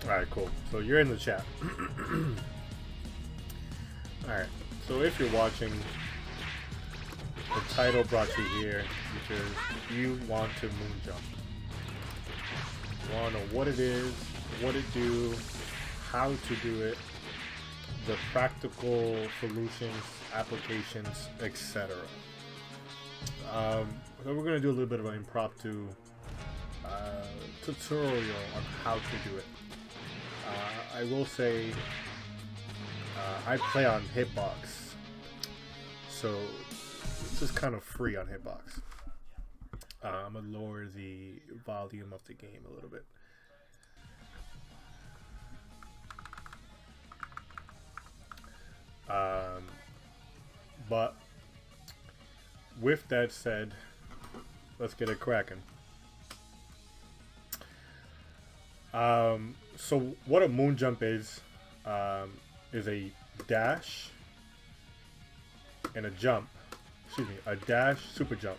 Alright, cool. So you're in the chat. Alright, so if you're watching, the title brought you here because you want to moon jump. You want to know what it is, what it do, how to do it, the practical solutions, applications, etc. So we're going to do a little bit of an impromptu tutorial on how to do it. I will say I play on Hitbox, so this is kind of free on Hitbox. I'm going to lower the volume of the game a little bit. But with that said, let's get it cracking. So what a moon jump is a dash and a jump. Excuse me, a dash super jump.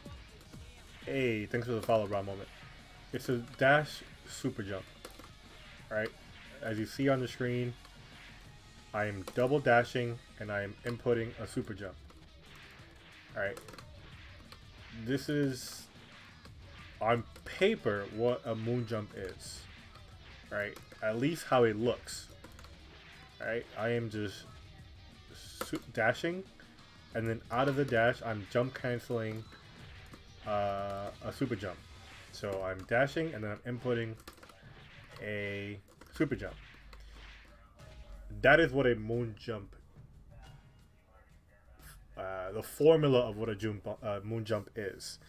Hey, thanks for the follow, Rob moment. It's a dash super jump. Right? As you see on the screen, I am double dashing and I am inputting a super jump. Alright. This is on paper what a moon jump is. Right? At least how it looks. Right? I am just dashing, and then out of the dash I'm jump canceling a super jump. So I'm dashing and then I'm inputting a super jump. That is what a moon jump, the formula of what a moon jump is.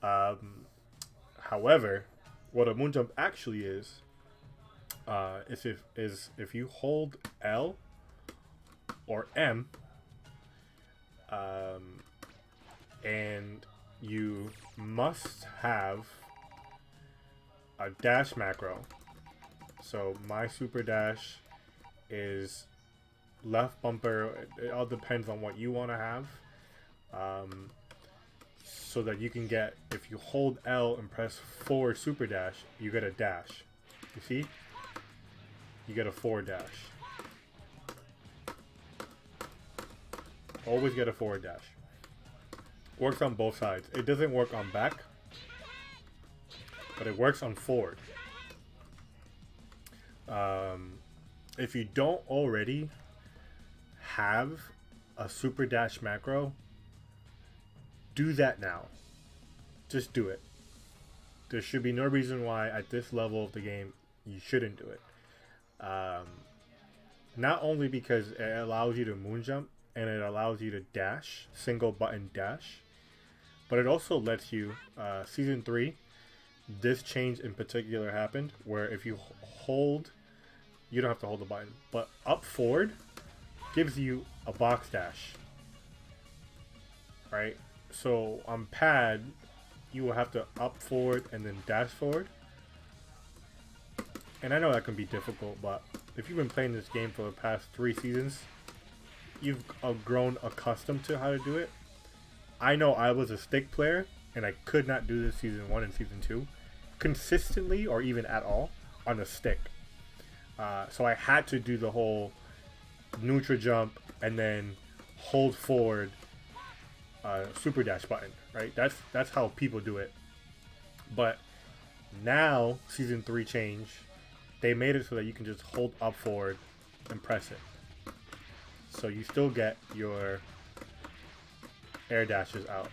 However, what a moon jump actually is if you hold L or M, and you must have a dash macro. So my super dash is left bumper. It all depends on what you want to have, so that you can get, if you hold L and press forward super dash, you get a dash. You see, you get a forward dash. Always get a forward dash. Works on both sides. It doesn't work on back, but it works on forward. If you don't already have a super dash macro, do that now. Just do it. There should be no reason why at this level of the game you shouldn't do it. Not only because it allows you to moon jump and it allows you to dash, single button dash, but it also lets you, season 3, this change in particular happened where if you hold, you don't have to hold the button, but up forward gives you a box dash, right? So on pad, you will have to up forward and then dash forward. And I know that can be difficult, but if you've been playing this game for the past 3 seasons, you've grown accustomed to how to do it. I know I was a stick player, and I could not do this season 1 and season 2 consistently or even at all on a stick. So I had to do the whole neutral jump and then hold forward super dash button, right? That's how people do it. But now season 3 change, they made it so that you can just hold up forward and press it. So you still get your air dashes out.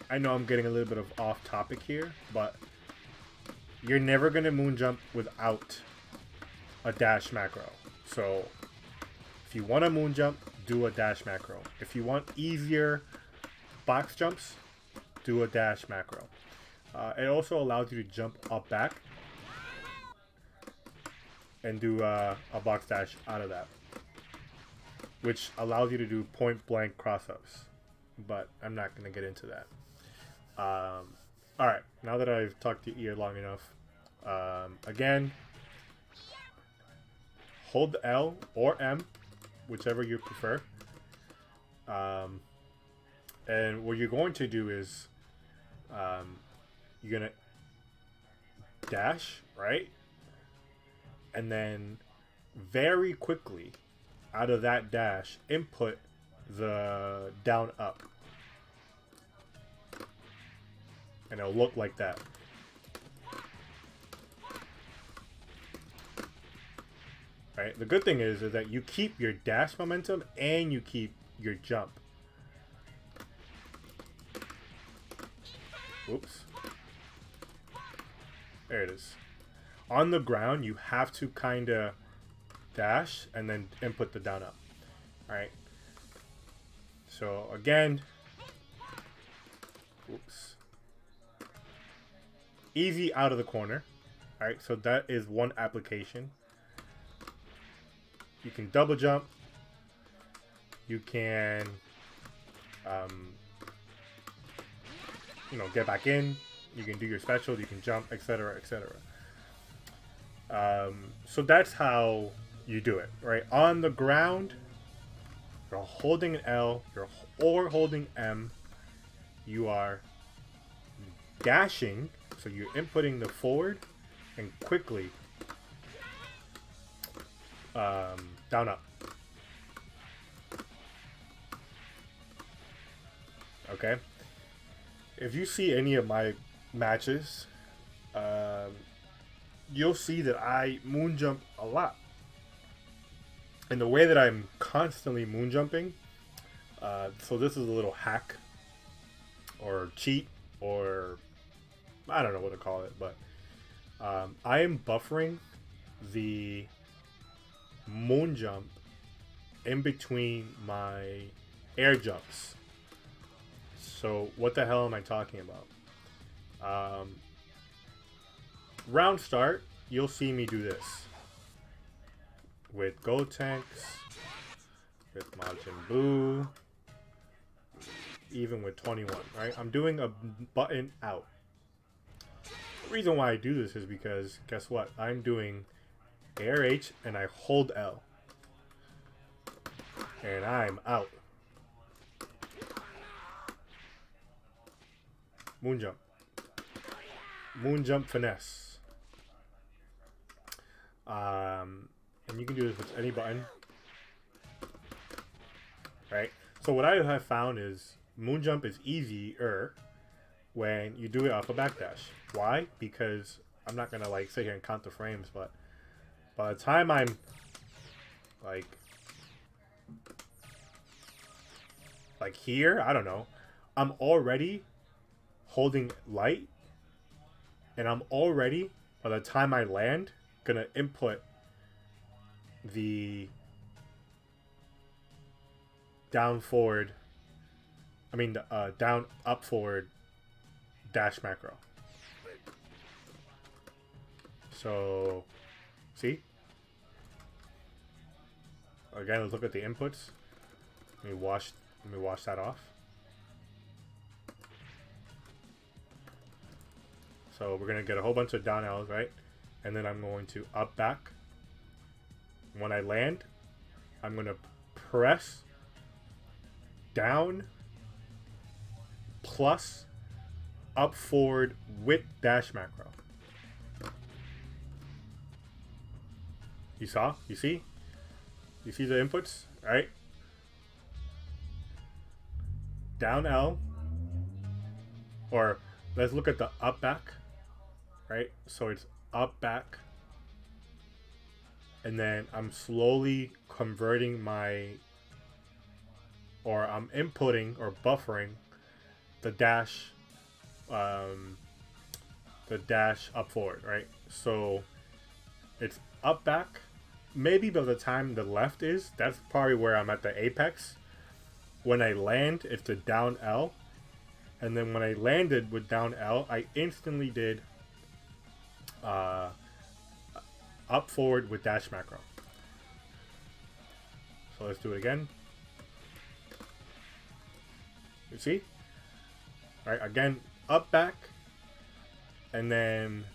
I know I'm getting a little bit of off topic here, but you're never going to moon jump without a dash macro. So if you want to moon jump, do a dash macro. If you want easier box jumps, do a dash macro. It also allows you to jump up back and do a box dash out of that, which allows you to do point blank cross-ups, but I'm not going to get into that. Alright, now that I've talked to your ear long enough, again, hold L or M, whichever you prefer, and what you're going to do is you're going to dash, right? and then very quickly out of that dash input the down up, and it'll look like that. Right? The good thing is that you keep your dash momentum and you keep your jump. Oops. There it is. On the ground, you have to kind of dash and then input the down up. Alright. So again. Oops. Easy out of the corner. Alright, so that is one application. You can double jump. You can, you know, get back in. You can do your special. You can jump, etc., etc. So that's how you do it, right? On the ground, you're holding an L, or holding M. You are dashing, so you're inputting the forward and quickly down up. Okay. If you see any of my matches, you'll see that I moon jump a lot. And the way that I'm constantly moon jumping, so this is a little hack or cheat, or I don't know what to call it, but I am buffering the moon jump in between my air jumps. So what the hell am I talking about? Round start, you'll see me do this with Gotenks, with Majin Buu, even with 21, right? I'm doing a button out. The reason why I do this is because, guess what? I'm doing air H and I hold L. And I'm out. Moon jump. Moon jump finesse. And you can do this with any button. Right? So what I have found is moon jump is easier when you do it off a backdash. Why? Because I'm not gonna like sit here and count the frames, but by the time I'm like here, I don't know, I'm already holding light, and I'm already, by the time I land, gonna input the down forward, I mean the down up forward dash macro. So see, again, let's look at the inputs. Let me wash that off. So we're gonna get a whole bunch of down L's, right? And then I'm going to up back. When I land, I'm gonna press down plus up forward with dash macro. You saw? You see? You see the inputs? Alright? Down L. Or let's look at the up back. Right? So it's up back. And then I'm slowly converting my, or I'm inputting or buffering the dash up forward, right? So it's up back. Maybe by the time the left is, that's probably where I'm at the apex. When I land, it's the down L. And then when I landed with down L, I instantly did up forward with dash macro. So let's do it again. You see? All right, again, up back. And then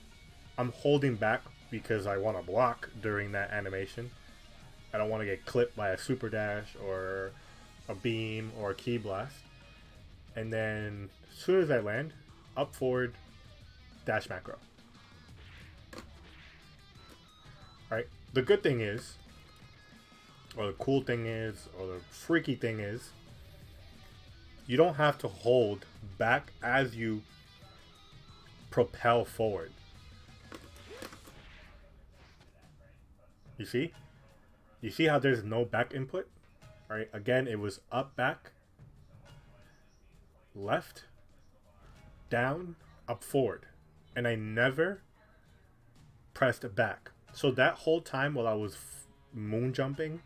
I'm holding back because I want to block during that animation. I don't want to get clipped by a super dash or a beam or a key blast. And then as soon as I land, up forward, dash macro. right? The good thing is, or the cool thing is, or the freaky thing is, you don't have to hold back as you propel forward. You see? You see how there's no back input? Right? Again, it was up, back, left, down, up, forward. And I never pressed back. So that whole time while I was moon jumping,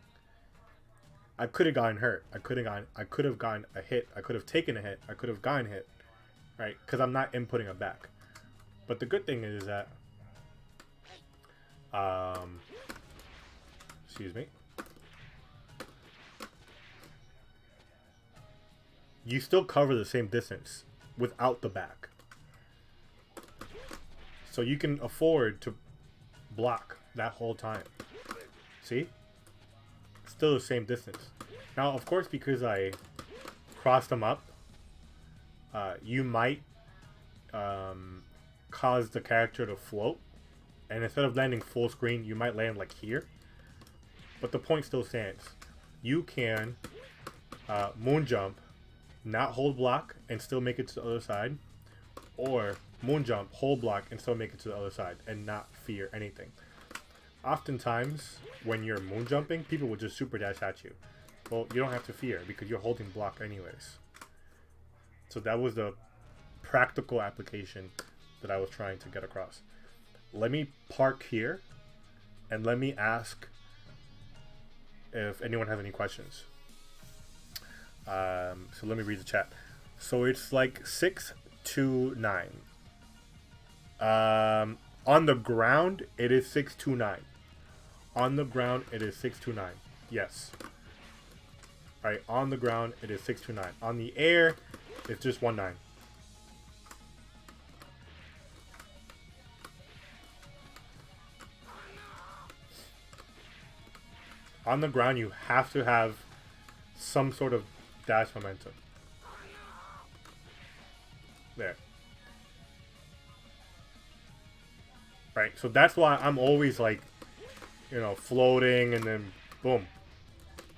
I could have gotten hurt. I could have gotten a hit. I could have taken a hit. I could have gotten hit. Right? Because I'm not inputting a back. But the good thing is that excuse me. You still cover the same distance without the back. So you can afford to block that whole time. See? Still the same distance. Now, of course, because I crossed them up, you might cause the character to float. And instead of landing full screen, you might land like here. But the point still stands. You can moon jump, not hold block, and still make it to the other side. Or moon jump, hold block, and still make it to the other side, and not fear anything. Oftentimes, when you're moon jumping, people will just super dash at you. Well, you don't have to fear, because you're holding block anyways. So that was the practical application that I was trying to get across. Let me park here, and let me ask if anyone has any questions. So let me read the chat. So it's like 6 to 9. On the ground, it is 6 to 9. On the ground, it is 6 to 9. Yes. All right. On the ground, it is 6 to 9. On the air, it's just 1-9. On the ground, you have to have some sort of dash momentum. There. Right, so that's why I'm always like, you know, floating and then boom.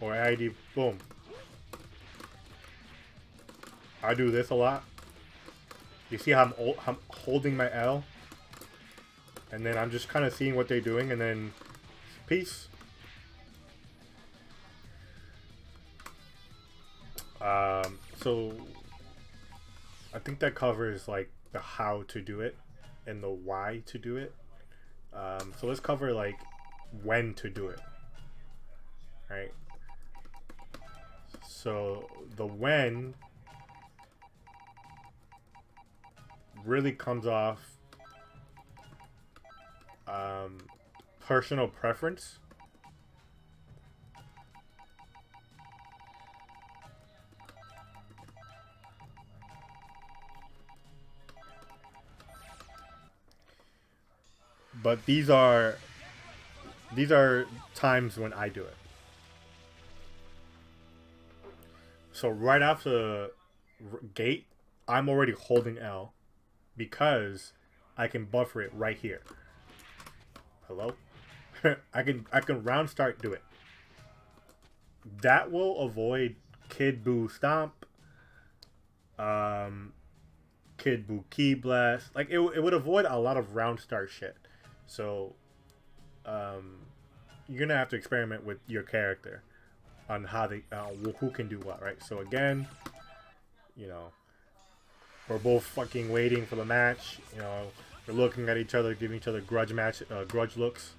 Or ID, boom. I do this a lot. You see how I'm holding my L? And then I'm just kind of seeing what they're doing and then peace. So I think that covers like the how to do it and the why to do it. So let's cover like when to do it. Right? So the when really comes off personal preference. But these are times when I do it. So right after the gate, I'm already holding L because I can buffer it right here. Hello? I can round start do it. That will avoid Kid Buu Stomp, Kid Buu Key Blast. Like it would avoid a lot of round start shit. So, you're gonna have to experiment with your character on how they, who can do what, right? So again, you know, we're both fucking waiting for the match. You know, we're looking at each other, giving each other grudge looks.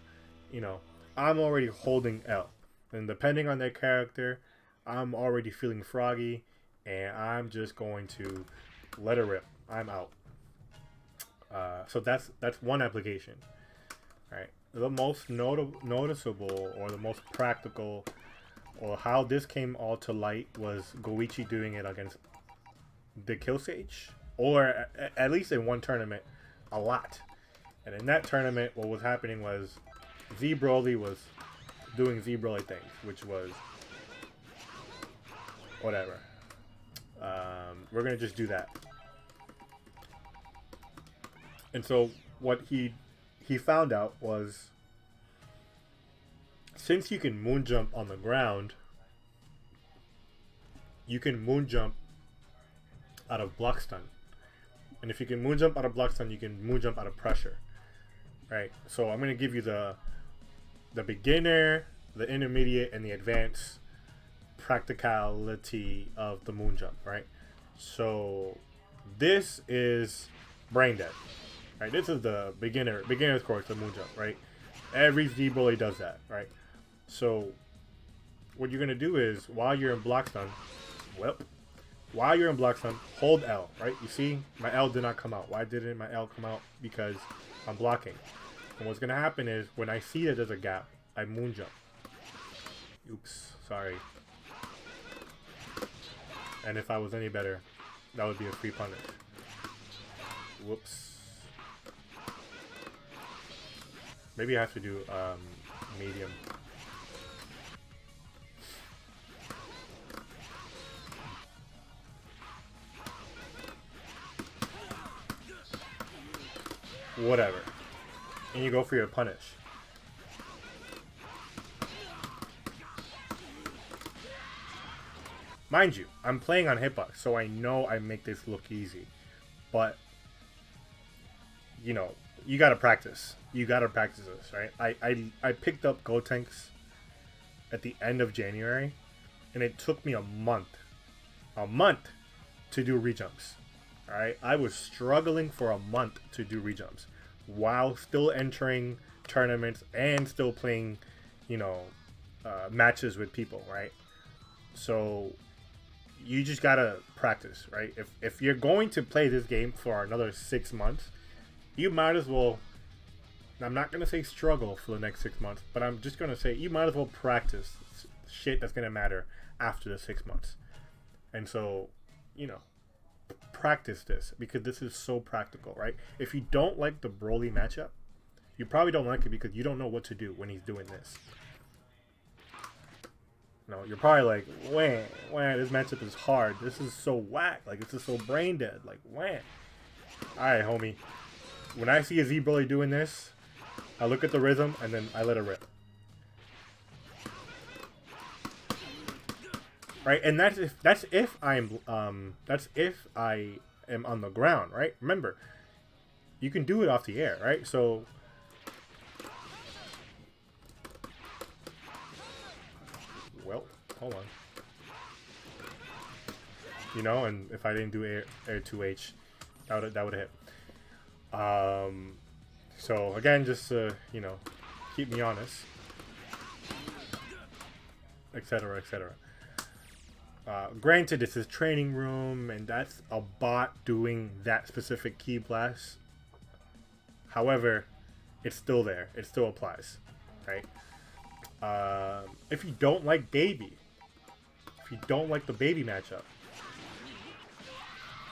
You know, I'm already holding L, and depending on their character, I'm already feeling froggy, and I'm just going to let it rip. I'm out. So that's one application. Right. The most noticeable or the most practical or how this came all to light was Goichi doing it against the Kill Sage, or at least in one tournament a lot. And in that tournament what was happening was Z Broly was doing Z Broly things, which was whatever. We're gonna just do that. And so what he found out was since you can moon jump on the ground, you can moon jump out of block stun. And if you can moon jump out of block stun, you can moon jump out of pressure. Right? So I'm going to give you the beginner, the intermediate, and the advanced practicality of the moon jump, right? So this is brain dead. Right? This is the beginner's course, the moon jump, right? Every Z-Bully does that, right? So what you're going to do is, while you're in block stun, while you're in block stun, hold L, right? You see, my L did not come out. Why didn't my L come out? Because I'm blocking. And what's going to happen is, when I see that there's a gap, I moon jump. Oops, sorry. And if I was any better, that would be a free punish. Whoops. Maybe I have to do medium. Whatever. And you go for your punish. Mind you, I'm playing on hitbox, so I know I make this look easy. But, you know, you gotta practice. You gotta practice this, right? I picked up Gotenks at the end of January, and it took me a month to do rejumps. Alright, I was struggling for a month to do rejumps while still entering tournaments and still playing, you know, matches with people, right? So you just gotta practice, right? If you're going to play this game for another 6 months, you might as well, I'm not gonna say struggle for the next 6 months, but I'm just gonna say you might as well practice shit that's gonna matter after the 6 months. And so, you know, practice this, because this is so practical, right? If you don't like the Broly matchup, you probably don't like it because you don't know what to do when he's doing this. No, you're probably like, wah, this matchup is hard. This is so whack. Like, this is so brain dead. Like, wah. Alright, homie. When I see a Z-Broly doing this, I look at the rhythm and then I let it rip. Right, and that's if I am on the ground, right? Remember, you can do it off the air, right? So well, hold on. You know, and if I didn't do air 2H, that would have hit. So again, just you know, keep me honest, etc., etc. Granted, this is training room, and that's a bot doing that specific key blast. However, it's still there. It still applies, right? If you don't like Baby, if you don't like the Baby matchup,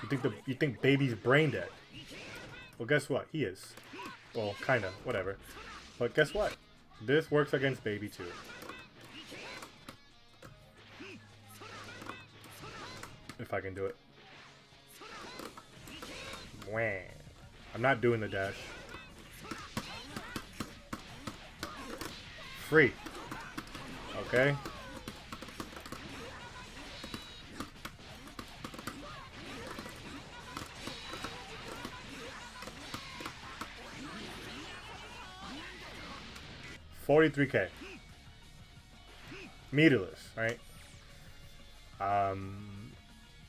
you think Baby's brain dead. Well, guess what? He is. Well, kinda, whatever. But guess what? This works against Baby too. If I can do it. Wah. I'm not doing the dash. Free. Okay. $43K. Meterless, right?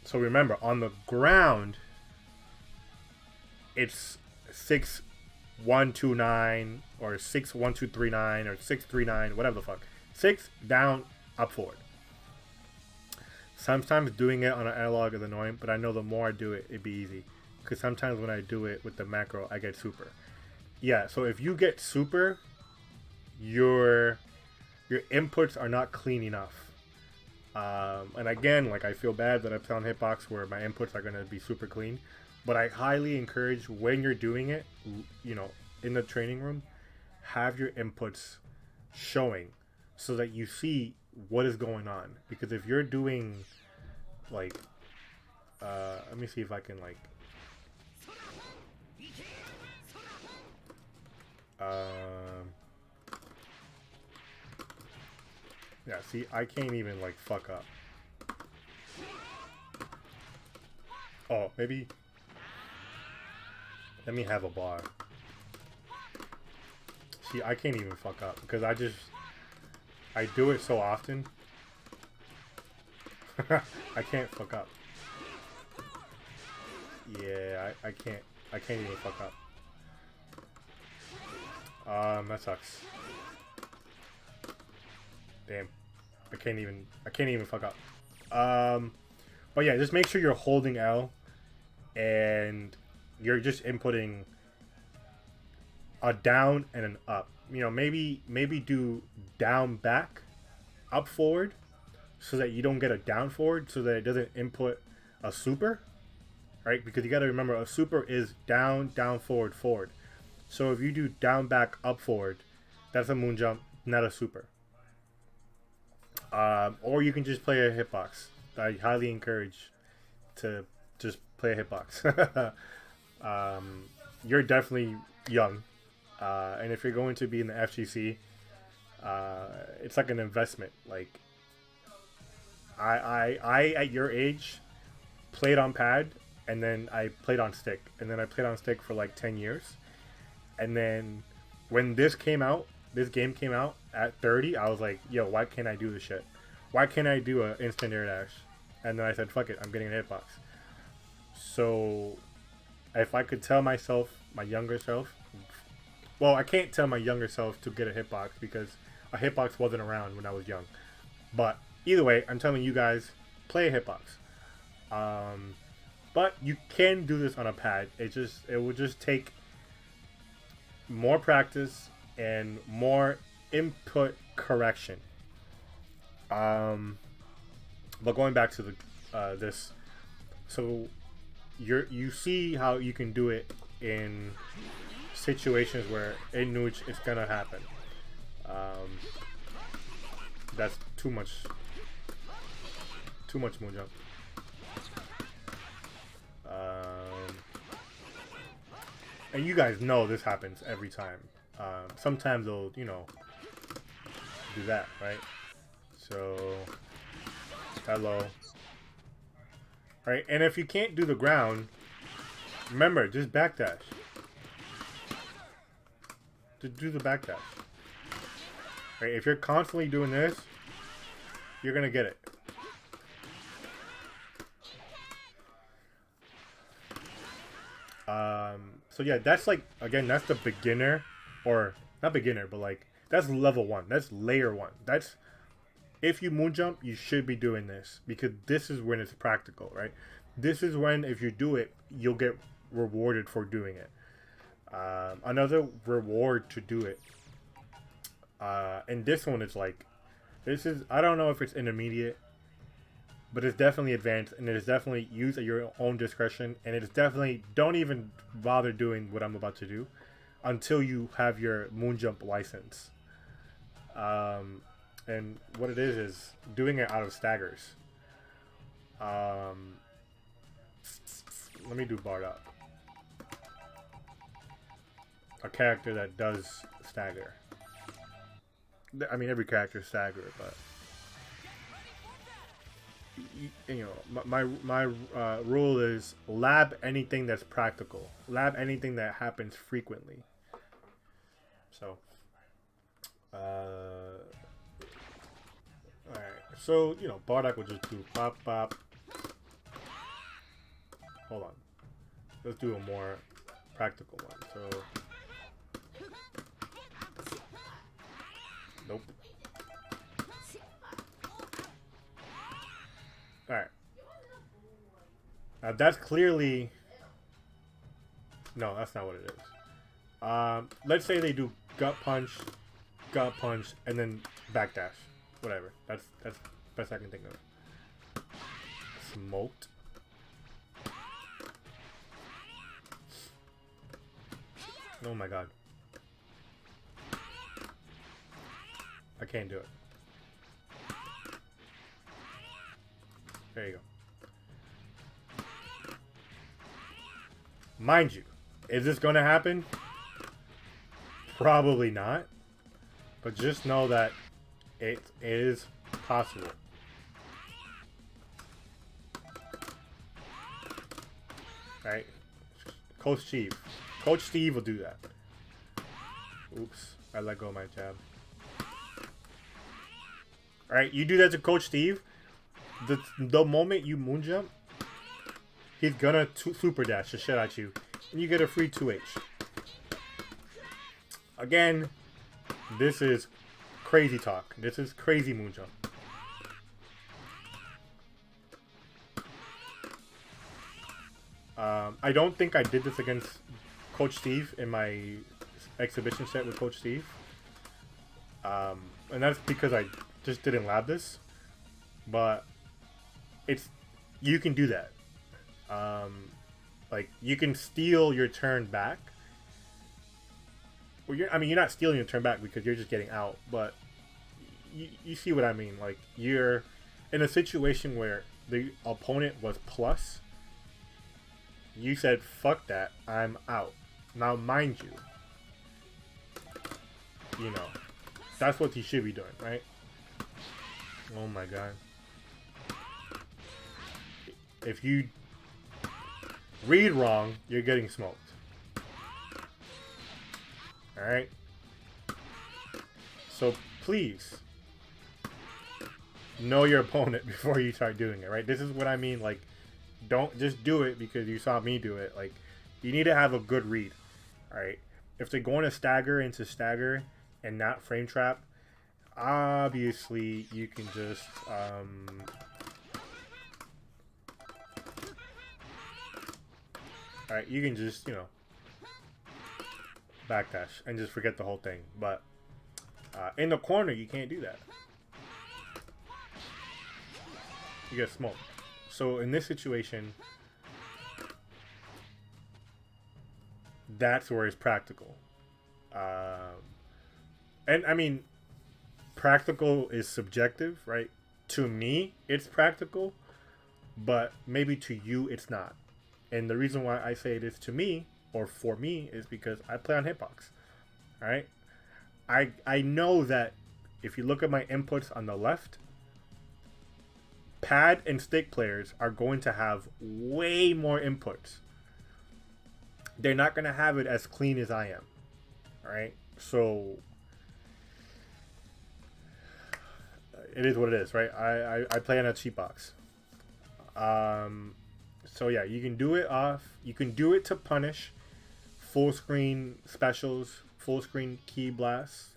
So remember, on the ground, it's 6-1-2-9 or 6-1-2-3-9 or 6-3-9, whatever the fuck. 6 down, up forward. Sometimes doing it on an analog is annoying, but I know the more I do it, it'd be easy. Because sometimes when I do it with the macro, I get super. Yeah, so if you get super, your inputs are not clean enough. And again, like, I feel bad that I play on hitbox where my inputs are going to be super clean, but I highly encourage, when you're doing it, you know, in the training room, have your inputs showing so that you see what is going on. Because if you're doing, like, let me see if I can, like, Yeah, see, I can't even, like, fuck up. Oh, maybe... Let me have a bar. See, I can't even fuck up because I do it so often. I can't fuck up. Yeah, I can't even fuck up. That sucks. Damn. I can't even fuck up. But yeah, just make sure you're holding L and you're just inputting a down and an up. You know, maybe do down back, up forward, so that you don't get a down forward, so that it doesn't input a super, right? Because you got to remember, a super is down, down, forward, forward. So if you do down, back, up, forward, that's a moon jump, not a super. Or you can just play a hitbox. I highly encourage to just play a hitbox. You're definitely young, and if you're going to be in the FGC, it's like an investment. Like I at your age played on pad, and then I played on stick, and then I played on stick for like 10 years, and then when this game came out at 30, I was like, yo, why can't I do this shit? Why can't I do an instant air dash? And then I said, fuck it, I'm getting an hitbox. So if I could tell myself, my younger self, well, I can't tell my younger self to get a hitbox because a hitbox wasn't around when I was young. But either way, I'm telling you guys, play a hitbox. But you can do this on a pad. It would just take more practice and more input correction. But going back to the this, so you see how you can do it in situations where in which it's gonna happen. That's too much moon jump. And you guys know this happens every time. Sometimes they'll, you know, do that, right? So, hello. Right, and if you can't do the ground, remember, just backdash. Just do the backdash. Right, if you're constantly doing this, you're gonna get it. So yeah, that's like, again, that's the beginner, or not beginner, but like, that's level 1. That's layer 1. That's, if you moon jump, you should be doing this, because this is when it's practical, right? This is when, if you do it, you'll get rewarded for doing it. Another reward to do it. And this one is like, this is, I don't know if it's intermediate, but it's definitely advanced, and it is definitely used at your own discretion, and it is definitely, don't even bother doing what I'm about to do until you have your Moonjump license. And what it is doing it out of staggers. Let me do Bardock. A character that does stagger. I mean, every character is stagger, but you know, my rule is lab anything that's practical. Lab anything that happens frequently. So, alright. So, you know, Bardock will just do pop, pop. Hold on. Let's do a more practical one. So, nope. Alright. Now that's clearly... No, that's not what it is. Let's say they do gut punch, and then backdash. Whatever. That's best I can think of. Smoked. Oh my god. I can't do it. There you go. Mind you, is this going to happen? Probably not. But just know that It is possible. Right? Coach Steve. Coach Steve will do that. Oops. I let go of my jab. Alright, you do that to Coach Steve. The moment you Moonjump, he's gonna super dash the shit at you. And you get a free 2H. Again, this is crazy talk. This is crazy Moonjump. I don't think I did this against Coach Steve in my exhibition set with Coach Steve. And that's because I just didn't lab this. But you can do that. Like, you can steal your turn back. Well, you're not stealing your turn back because you're just getting out. But you see what I mean. Like, you're in a situation where the opponent was plus. You said, fuck that, I'm out. Now, mind you know, that's what you should be doing, right? Oh my god. If you read wrong, you're getting smoked. Alright? So, please, know your opponent before you start doing it, right? This is what I mean, like, don't just do it because you saw me do it. Like, you need to have a good read. Alright? If they're going to stagger into stagger and not frame trap, obviously you can just alright, you can just, you know, backdash and just forget the whole thing. But in the corner, you can't do that. You get smoked. So in this situation, that's where it's practical. And I mean, practical is subjective, right? To me, it's practical, but maybe to you, it's not. And the reason why I say it is to me, or for me, is because I play on hitbox. Alright? I know that if you look at my inputs on the left, pad and stick players are going to have way more inputs. They're not going to have it as clean as I am. Alright? So, it is what it is, right? I play on a cheat box. So yeah, you can do it off. You can do it to punish full screen specials, full screen key blasts.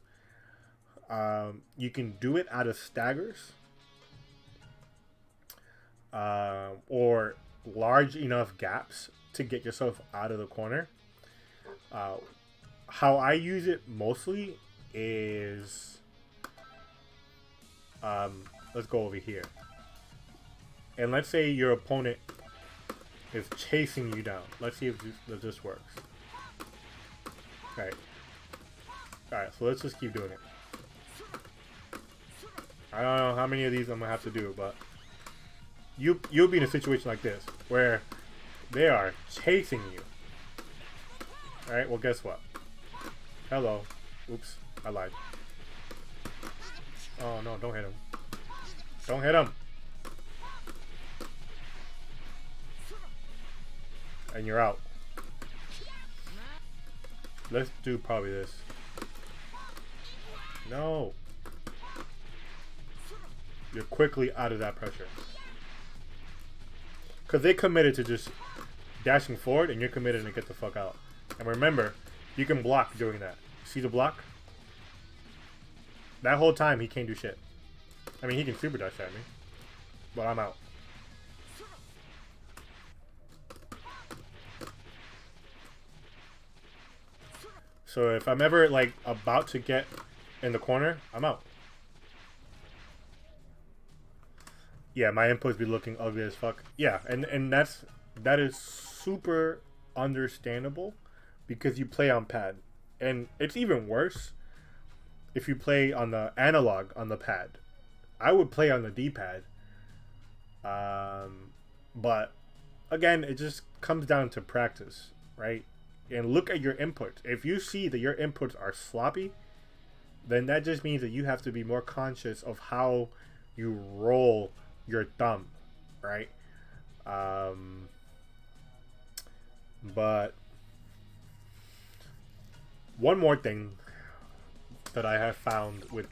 You can do it out of staggers. Or large enough gaps to get yourself out of the corner. How I use it mostly is, let's go over here. And let's say your opponent is chasing you down. Let's see if this works. Alright. Alright, so let's just keep doing it. I don't know how many of these I'm gonna have to do, but you'll be in a situation like this where they are chasing you. Alright, well, guess what? Hello. Oops, I lied. Oh no, don't hit him. Don't hit him. And you're out. Let's do probably this. No. You're quickly out of that pressure. Because they committed to just dashing forward, and you're committed to get the fuck out. And remember, you can block doing that. See the block? That whole time, he can't do shit. I mean, he can super dash at me. But I'm out. So if I'm ever, like, about to get in the corner, I'm out. Yeah, my inputs be looking ugly as fuck. Yeah, and that is super understandable because you play on pad. And it's even worse if you play on the analog on the pad. I would play on the D-pad. But again, it just comes down to practice, right? And look at your inputs. If you see that your inputs are sloppy, then that just means that you have to be more conscious of how you roll your thumb, right? But one more thing that I have found with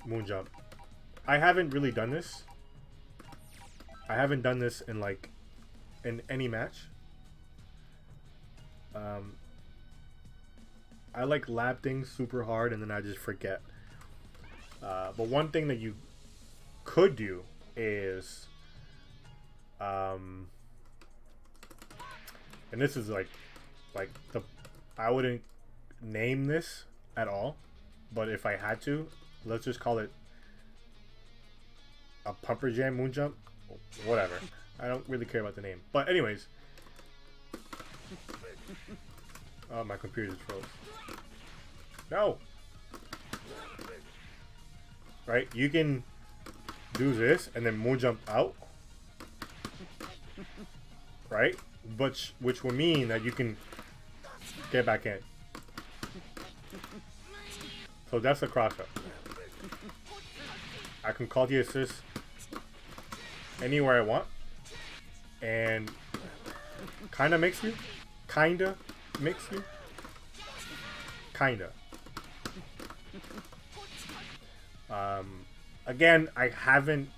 Moonjump, I haven't really done this. I haven't done this in like in any match. I like lab things super hard and then I just forget. But one thing that you could do is, and this is like the, I wouldn't name this at all, but if I had to, let's just call it a pumper jam Moonjump, whatever. I don't really care about the name, but anyways. Oh, my computer just froze. No. Right, you can do this and then Moonjump out, right? But which will mean that you can get back in. So that's the cross up. I can call the assist anywhere I want, and kinda makes me, kinda. Again, I haven't.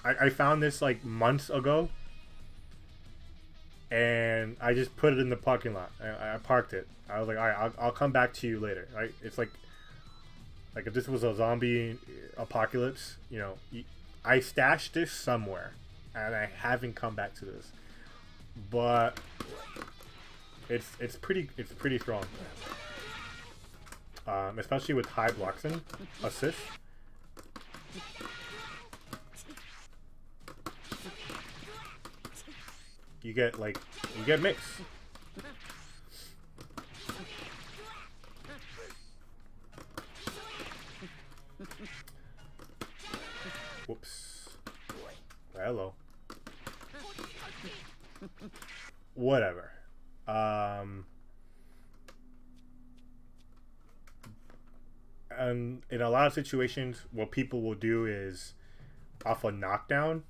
I found this like months ago, and I just put it in the parking lot. I parked it. I was like, all right, I'll come back to you later. Right? It's like if this was a zombie apocalypse, you know, I stashed this somewhere, and I haven't come back to this, but it's pretty strong, especially with high blocks and assist. You get mix. Whoops. Hello. Whatever. And in a lot of situations, what people will do is, off a knockdown,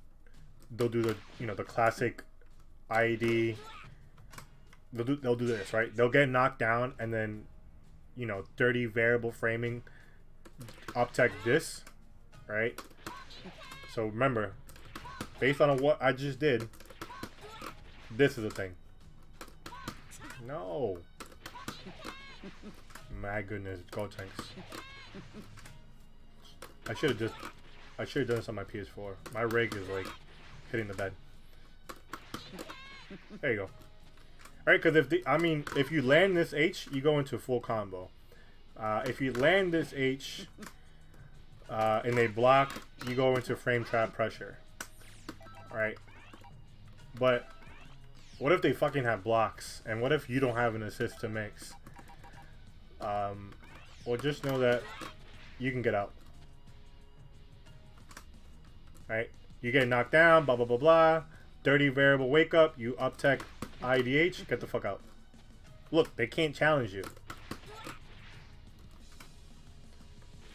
they'll do the classic IED. They'll do this, right? They'll get knocked down and then, 30 variable framing, up tech this, right? So remember, based on what I just did, this is the thing. No. My goodness, go tanks. I should have done this on my PS4. My rig is like hitting the bed. There you go. Alright, because if you land this H, you go into full combo. If you land this H and they block, you go into frame trap pressure. Alright. But what if they fucking have blocks? And what if you don't have an assist to mix? Well, just know that you can get out. Right? You get knocked down, blah, blah, blah, blah. 30 variable wake up, you up tech IDH, get the fuck out. Look, they can't challenge you.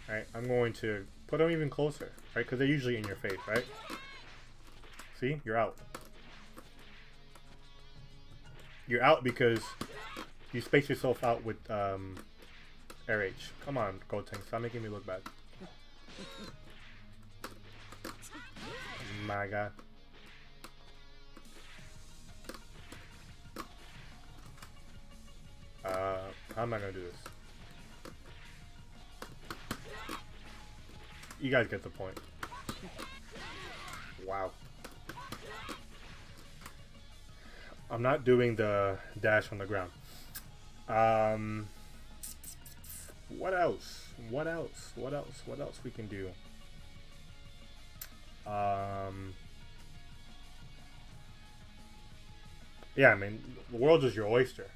Right? I'm going to put them even closer, right? Because they're usually in your face, right? See? You're out. You're out because you space yourself out with air H. Come on, Gold Tank. Stop making me look bad. My God. How am I gonna do this? You guys get the point. Wow. I'm not doing the dash on the ground. What else? What else? What else? What else we can do? Yeah, I mean, the world is your oyster.